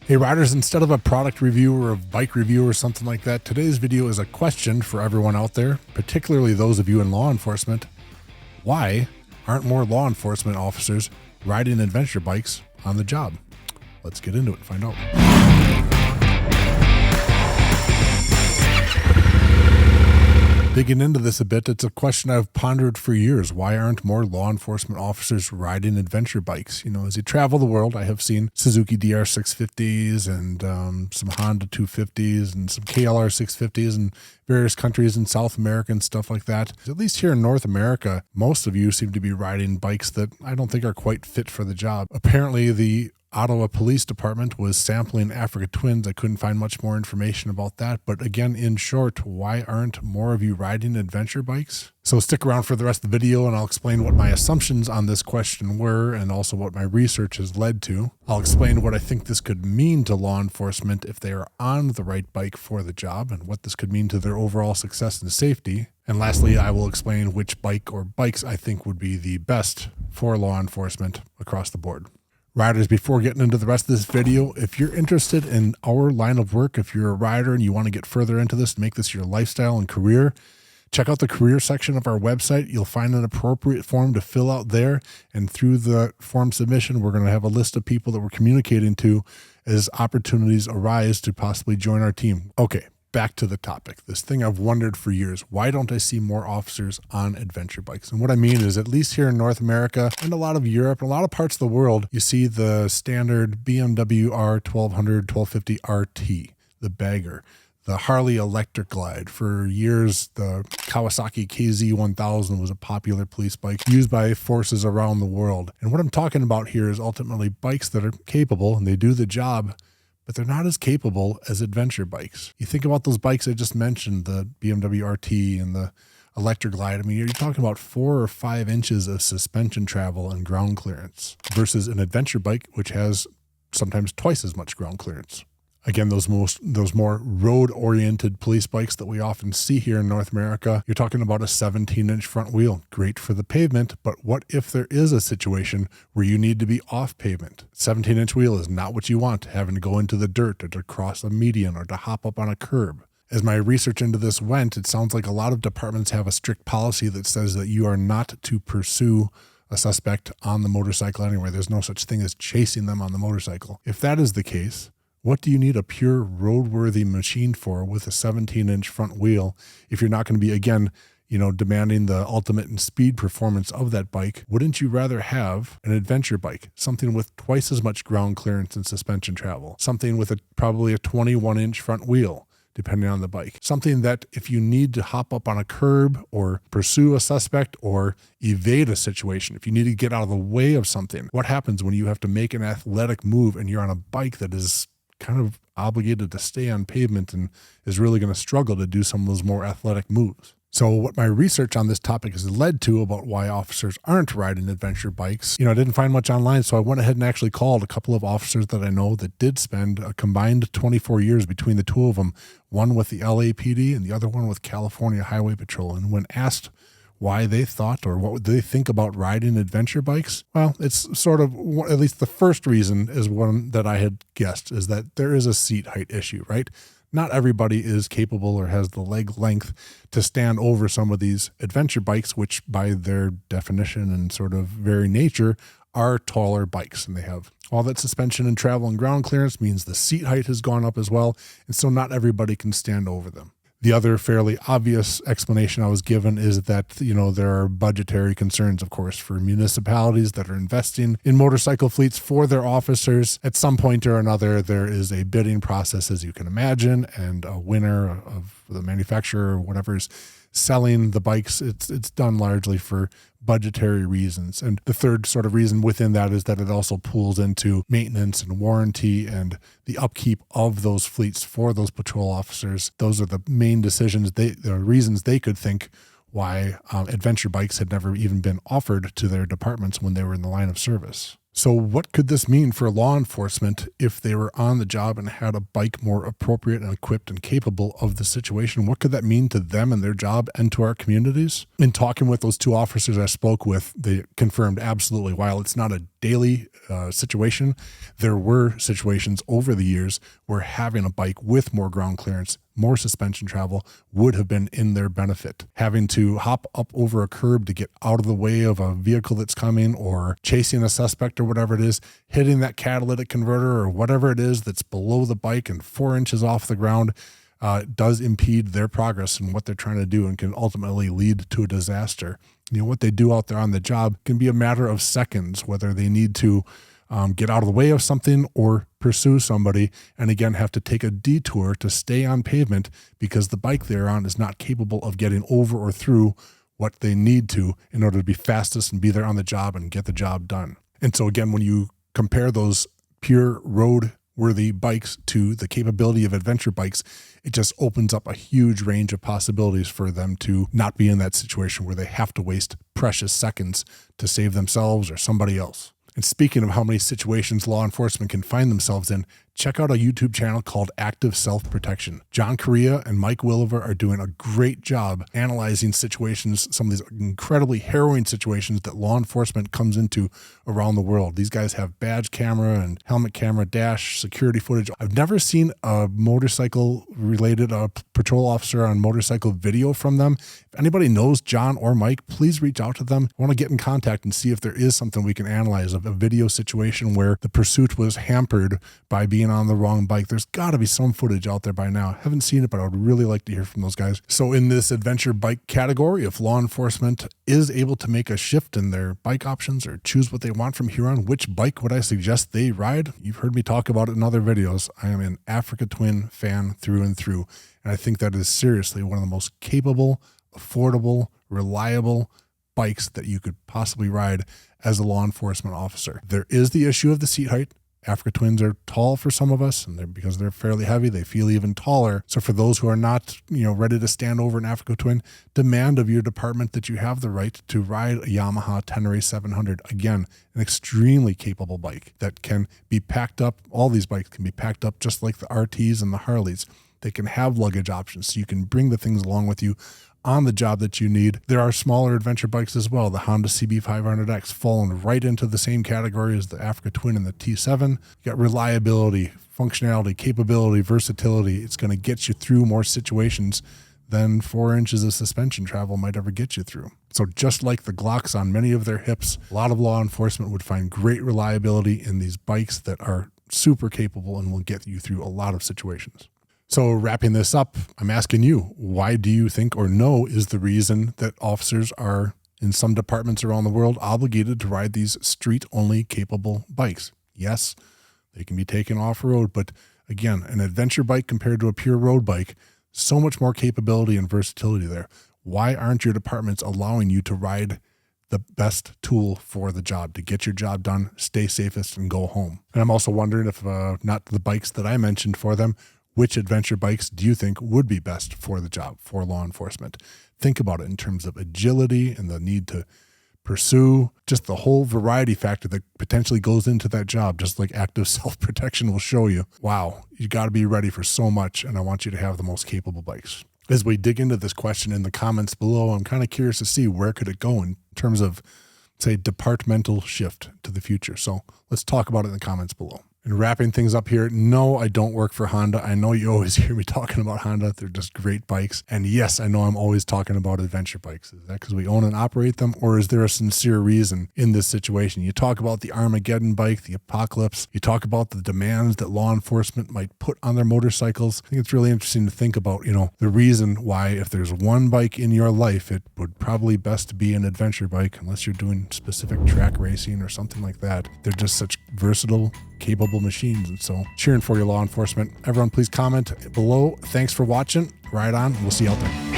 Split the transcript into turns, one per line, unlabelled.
Hey riders, instead of a product review or a bike review or something like that, today's video is a question for everyone out there, particularly those of you in law enforcement. Why aren't more law enforcement officers riding adventure bikes on the job? Let's get into it and find out. Digging into this a bit, it's a question I've pondered for years. Why aren't more law enforcement officers riding adventure bikes? You know, as you travel the world, I have seen Suzuki DR650s and some Honda 250s and some KLR 650s in various countries in South America and stuff like that. At least here in North America, most of you seem to be riding bikes that I don't think are quite fit for the job. Apparently, the Ottawa Police Department was sampling Africa Twins. I couldn't find much more information about that. But again, in short, why aren't more of you riding adventure bikes? So stick around for the rest of the video and I'll explain what my assumptions on this question were and also what my research has led to. I'll explain what I think this could mean to law enforcement if they are on the right bike for the job and what this could mean to their overall success and safety. And lastly, I will explain which bike or bikes I think would be the best for law enforcement across the board. Riders, before getting into the rest of this video, if you're interested in our line of work, if you're a rider and you want to get further into this, make this your lifestyle and career, check out the career section of our website. You'll find an appropriate form to fill out there. And through the form submission, we're going to have a list of people that we're communicating to as opportunities arise to possibly join our team. Okay. Back to the topic, this thing I've wondered for years. Why don't I see more officers on adventure bikes? And what I mean is, at least here in North America and a lot of Europe and a lot of parts of the world, you see the standard BMW R1200, 1250 RT, the bagger, the Harley Electric Glide. For years, the Kawasaki KZ1000 was a popular police bike used by forces around the world. And what I'm talking about here is ultimately bikes that are capable and they do the job, but they're not as capable as adventure bikes. You think about those bikes I just mentioned, the BMW RT and the Electric Glide. I mean, you're talking about 4 or 5 inches of suspension travel and ground clearance versus an adventure bike, which has sometimes twice as much ground clearance. Again, those more road-oriented police bikes that we often see here in North America, you're talking about a 17-inch front wheel. Great for the pavement, but what if there is a situation where you need to be off pavement? 17-inch wheel is not what you want, having to go into the dirt or to cross a median or to hop up on a curb. As my research into this went, it sounds like a lot of departments have a strict policy that says that you are not to pursue a suspect on the motorcycle anyway. There's no such thing as chasing them on the motorcycle. If that is the case, what do you need a pure roadworthy machine for with a 17-inch front wheel if you're not going to be, again, demanding the ultimate in speed performance of that bike? Wouldn't you rather have an adventure bike, something with twice as much ground clearance and suspension travel, something with probably a 21-inch front wheel, depending on the bike, something that if you need to hop up on a curb or pursue a suspect or evade a situation, if you need to get out of the way of something, what happens when you have to make an athletic move and you're on a bike that is kind of obligated to stay on pavement and is really going to struggle to do some of those more athletic moves? So what my research on this topic has led to about why officers aren't riding adventure bikes, I didn't find much online, so I went ahead and actually called a couple of officers that I know that did spend a combined 24 years between the two of them, one with the LAPD and the other one with California Highway Patrol. And when asked why they thought or what would they think about riding adventure bikes, well, it's sort of, at least the first reason is one that I had guessed, is that there is a seat height issue, right? Not everybody is capable or has the leg length to stand over some of these adventure bikes, which by their definition and sort of very nature are taller bikes. And they have all that suspension and travel and ground clearance means the seat height has gone up as well. And so not everybody can stand over them. The other fairly obvious explanation I was given is that, there are budgetary concerns, of course, for municipalities that are investing in motorcycle fleets for their officers. At some point or another, there is a bidding process, as you can imagine, and a winner of the manufacturer or whatever is selling the bikes. It's done largely for budgetary reasons. And the third sort of reason within that is that it also pulls into maintenance and warranty and the upkeep of those fleets for those patrol officers. Those are the main decisions, the reasons they could think why adventure bikes had never even been offered to their departments when they were in the line of service. So what could this mean for law enforcement if they were on the job and had a bike more appropriate and equipped and capable of the situation? What could that mean to them and their job and to our communities? In talking with those two officers I spoke with, they confirmed absolutely, while it's not a daily situation. There were situations over the years where having a bike with more ground clearance, more suspension travel would have been in their benefit. Having to hop up over a curb to get out of the way of a vehicle that's coming, or chasing a suspect or whatever it is, hitting that catalytic converter or whatever it is that's below the bike and 4 inches off the ground, does impede their progress in what they're trying to do and can ultimately lead to a disaster. What they do out there on the job can be a matter of seconds, whether they need to get out of the way of something or pursue somebody, and again have to take a detour to stay on pavement because the bike they're on is not capable of getting over or through what they need to in order to be fastest and be there on the job and get the job done. And so again, when you compare those pure road-worthy bikes to the capability of adventure bikes, it just opens up a huge range of possibilities for them to not be in that situation where they have to waste precious seconds to save themselves or somebody else. And speaking of how many situations law enforcement can find themselves in, check out a YouTube channel called Active Self-Protection. John Correa and Mike Williver are doing a great job analyzing situations, some of these incredibly harrowing situations that law enforcement comes into around the world. These guys have badge camera and helmet camera, dash, security footage. I've never seen a motorcycle-related patrol officer on motorcycle video from them. If anybody knows John or Mike, please reach out to them. I want to get in contact and see if there is something we can analyze of a video situation where the pursuit was hampered by being on the wrong bike. There's got to be some footage out there by now. Haven't seen it, but I would really like to hear from those guys. So in this adventure bike category, if law enforcement is able to make a shift in their bike options or choose what they want from here on, which bike would I suggest they ride? You've heard me talk about it in other videos. I am an Africa Twin fan through and through, and I think that is seriously one of the most capable, affordable, reliable bikes that you could possibly ride as a law enforcement officer. There is the issue of the seat height. Africa Twins are tall for some of us, and because they're fairly heavy, they feel even taller. So for those who are not, ready to stand over an Africa Twin, demand of your department that you have the right to ride a Yamaha Tenere 700. Again, an extremely capable bike that can be packed up. All these bikes can be packed up just like the RTs and the Harleys. They can have luggage options, so you can bring the things along with you on the job that you need. There are smaller adventure bikes as well. The Honda CB500X falling right into the same category as the Africa Twin and the T7. You got reliability, functionality, capability, versatility. It's going to get you through more situations than 4 inches of suspension travel might ever get you through. So just like the Glocks on many of their hips, a lot of law enforcement would find great reliability in these bikes that are super capable and will get you through a lot of situations. So wrapping this up, I'm asking you, why do you think or know is the reason that officers are in some departments around the world obligated to ride these street-only capable bikes? Yes, they can be taken off-road, but again, an adventure bike compared to a pure road bike, so much more capability and versatility there. Why aren't your departments allowing you to ride the best tool for the job to get your job done, stay safest, and go home? And I'm also wondering if not the bikes that I mentioned for them, which adventure bikes do you think would be best for the job, for law enforcement? Think about it in terms of agility and the need to pursue, just the whole variety factor that potentially goes into that job, just like active self-protection will show you. Wow, you got to be ready for so much, and I want you to have the most capable bikes. As we dig into this question in the comments below, I'm kind of curious to see where could it go in terms of, say, departmental shift to the future. So let's talk about it in the comments below. And wrapping things up here, no, I don't work for Honda. I know you always hear me talking about Honda. They're just great bikes. And yes, I know I'm always talking about adventure bikes. Is that because we own and operate them? Or is there a sincere reason in this situation? You talk about the Armageddon bike, the Apocalypse. You talk about the demands that law enforcement might put on their motorcycles. I think it's really interesting to think about, the reason why if there's one bike in your life, it would probably best be an adventure bike, unless you're doing specific track racing or something like that. They're just such versatile, capable machines. And so cheering for your law enforcement. Everyone, please comment below. Thanks for watching. Ride on. We'll see you out there.